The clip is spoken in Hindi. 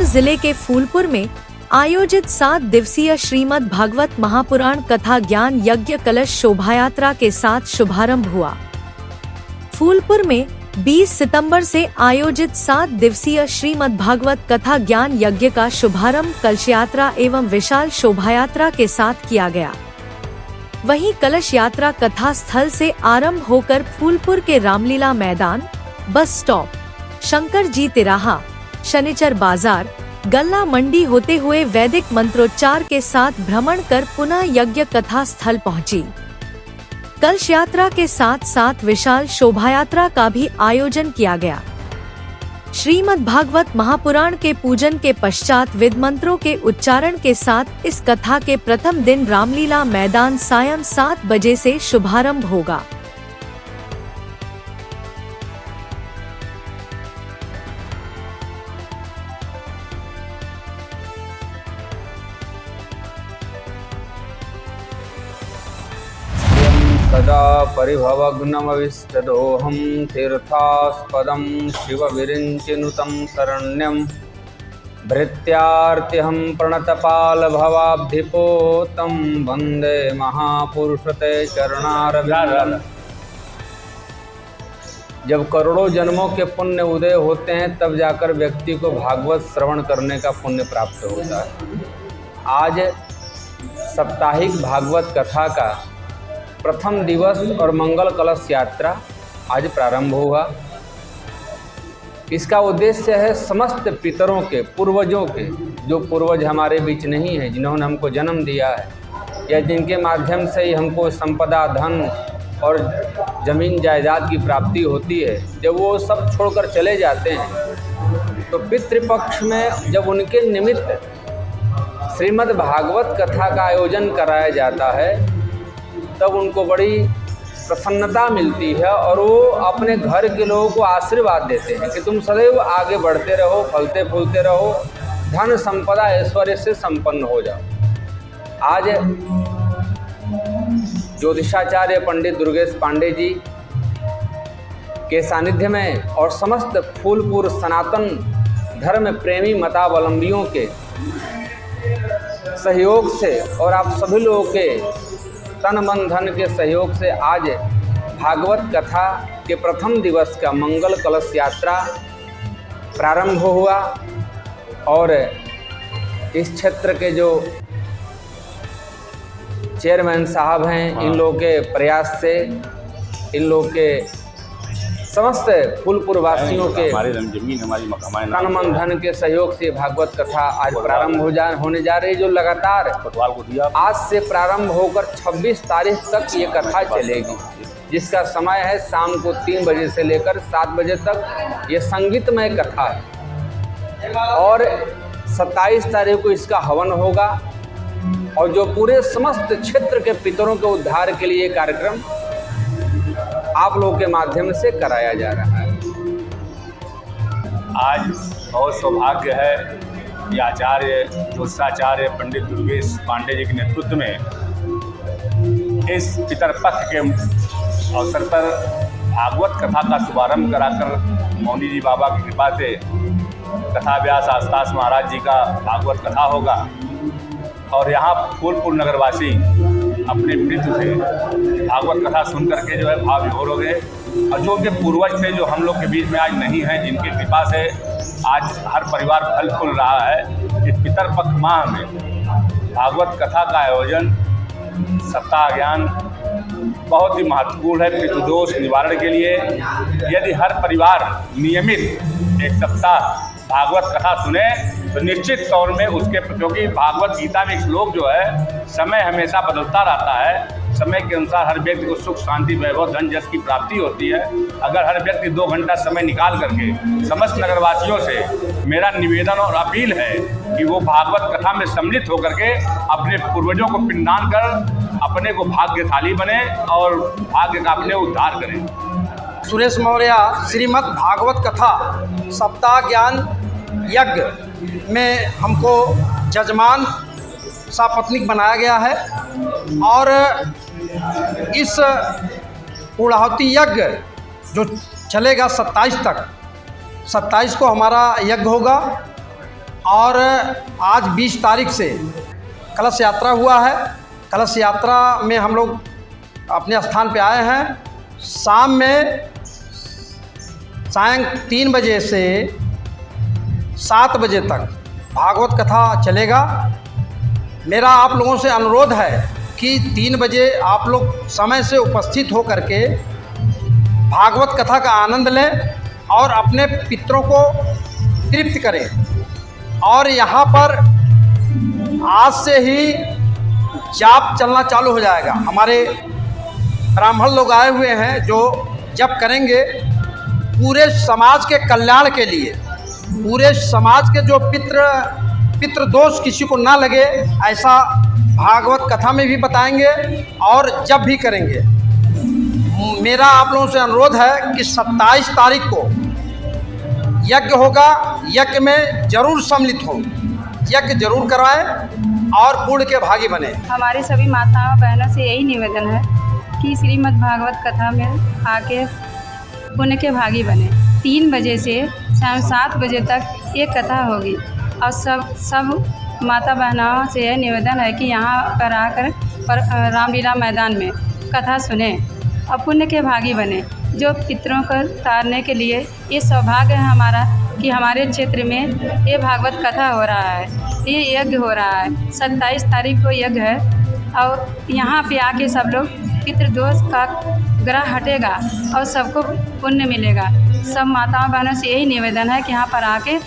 टीकमगढ़ जिले के फूलपुर में आयोजित 7 दिवसीय श्रीमद् भागवत महापुराण कथा ज्ञान यज्ञ कलश शोभायात्रा के साथ शुभारंभ हुआ। फूलपुर में 20 सितंबर से आयोजित 7 दिवसीय श्रीमद् भागवत कथा ज्ञान यज्ञ का शुभारंभ कलश यात्रा एवं विशाल शोभायात्रा के साथ किया गया। वहीं कलश यात्रा कथा स्थल से आरंभ होकर फूलपुर के रामलीला मैदान, बस स्टॉप, शंकर जी तिराहा, शनिचर बाजार, गल्ला मंडी होते हुए वैदिक मंत्रोच्चार के साथ भ्रमण कर पुनः यज्ञ कथा स्थल पहुंची। कलश यात्रा के साथ साथ विशाल शोभायात्रा का भी आयोजन किया गया। श्रीमद् भागवत महापुराण के पूजन के पश्चात वेद मंत्रों के उच्चारण के साथ इस कथा के प्रथम दिन रामलीला मैदान सायं 7 बजे से शुभारंभ होगा। सदा परिभवग्नमविष्टदोहं तीर्थास्पदं शिवविरिञ्चिनुतं शरण्यं भृत्यार्त्यहं प्रणतपालभवाब्धिपोतं वन्दे महापुरुषते चरणारविन्दम्। जब करोड़ों जन्मों के पुण्य उदय होते हैं तब जाकर व्यक्ति को भागवत श्रवण करने का पुण्य प्राप्त होता है। आज साप्ताहिक भागवत कथा का प्रथम दिवस और मंगल कलश यात्रा आज प्रारंभ हुआ। इसका उद्देश्य है समस्त पितरों के, पूर्वजों के, जो पूर्वज हमारे बीच नहीं हैं, जिन्होंने हमको जन्म दिया है या जिनके माध्यम से ही हमको संपदा, धन और जमीन जायदाद की प्राप्ति होती है, जब वो सब छोड़कर चले जाते हैं तो पितृपक्ष में जब उनके निमित्त श्रीमद् भागवत कथा का आयोजन कराया जाता है तब उनको बड़ी प्रसन्नता मिलती है और वो अपने घर के लोगों को आशीर्वाद देते हैं कि तुम सदैव आगे बढ़ते रहो, फलते फूलते रहो, धन संपदा ऐश्वर्य से संपन्न हो जाओ। आज ज्योतिषाचार्य पंडित दुर्गेश पांडे जी के सानिध्य में और समस्त फूलपुर सनातन धर्म प्रेमी मतावलंबियों के सहयोग से और आप सभी लोगों के तन मन धन के सहयोग से आज भागवत कथा के प्रथम दिवस का मंगल कलश यात्रा प्रारंभ हुआ और इस क्षेत्र के जो चेयरमैन साहब हैं, इन लोगों के प्रयास से, इन लोगों के समस्त फूलपुर वासियों के तन मन धन के सहयोग से भागवत कथा आज प्रारंभ होने जा रही, जो लगातार आज से प्रारंभ होकर 26 तारीख तक ये कथा चलेगी, जिसका समय है शाम को 3 बजे से लेकर 7 बजे तक। ये संगीतमय कथा है और 27 तारीख को इसका हवन होगा और जो पूरे समस्त क्षेत्र के पितरों के उद्धार के लिए कार्यक्रम आप लोगों के माध्यम से कराया जा रहा है। आज बहुत सौभाग्य है कि आचार्य ज्योतिषाचार्य पंडित दुर्गेश पांडे जी के नेतृत्व में इस पितरपक्ष के अवसर पर भागवत कथा का शुभारंभ कराकर मौनी जी बाबा की कृपा से कथा व्यास आस्तास महाराज जी का भागवत कथा होगा और यहाँ फूलपुर नगरवासी अपने मृत्यु से भागवत कथा सुन करके जो है भाव विभोर हो गए और जो उनके पूर्वज थे जो हम लोग के बीच में आज नहीं हैं, जिनकी कृपा से आज हर परिवार फल फूल रहा है। इस पितरपक्ष माह में भागवत कथा का आयोजन सप्ताह ज्ञान बहुत ही महत्वपूर्ण है पितृदोष निवारण के लिए। यदि हर परिवार नियमित एक सप्ताह भागवत कथा सुने तो निश्चित तौर में उसके, क्योंकि भागवत गीता में एक श्लोक जो है, समय हमेशा बदलता रहता है, समय के अनुसार हर व्यक्ति को सुख शांति वैभव धन जस की प्राप्ति होती है। अगर हर व्यक्ति 2 घंटा समय निकाल करके समस्त नगरवासियों से मेरा निवेदन और अपील है कि वो भागवत कथा में सम्मिलित होकर के अपने पूर्वजों को पिंडदान कर अपने को भाग्यशाली बने और भाग्य का अपने उद्धार करें। सुरेश मौर्य श्रीमद् भागवत कथा सप्ताह ज्ञान यज्ञ में हमको जजमान सपत्नीक बनाया गया है और इस पूर्णाहुति यज्ञ जो चलेगा 27 तक, 27 को हमारा यज्ञ होगा और आज 20 तारीख से कलश यात्रा हुआ है। कलश यात्रा में हम लोग अपने स्थान पे आए हैं। शाम में सायं 3 बजे से 7 बजे तक भागवत कथा चलेगा। मेरा आप लोगों से अनुरोध है कि 3 बजे आप लोग समय से उपस्थित हो करके भागवत कथा का आनंद लें और अपने पितरों को तृप्त करें। और यहाँ पर आज से ही जाप चलना चालू हो जाएगा। हमारे ब्राह्मण लोग आए हुए हैं जो जप करेंगे पूरे समाज के कल्याण के लिए, पूरे समाज के जो पितृ दोष किसी को ना लगे ऐसा भागवत कथा में भी बताएंगे और जप भी करेंगे। मेरा आप लोगों से अनुरोध है कि 27 तारीख को यज्ञ होगा। यज्ञ में जरूर सम्मिलित हो, यज्ञ जरूर कराएं और पुण्य के भागी बने। हमारी सभी माताओं बहनों से यही निवेदन है कि श्रीमद् भागवत कथा में आके पुण्य के भागी बने। 3 बजे से शाम 7 बजे तक ये कथा होगी और सब माता बहनों से यह निवेदन है कि यहाँ पर आकर रामलीला मैदान में कथा सुने और पुण्य के भागी बने। जो पितरों को तारने के लिए ये सौभाग्य है हमारा कि हमारे क्षेत्र में ये भागवत कथा हो रहा है, ये यज्ञ हो रहा है। 27 तारीख को यज्ञ है और यहाँ पे आके सब लोग पितृदोष का ग्रह हटेगा और सबको पुण्य मिलेगा। सब माताओं बहनों से यही निवेदन है कि यहाँ पर आके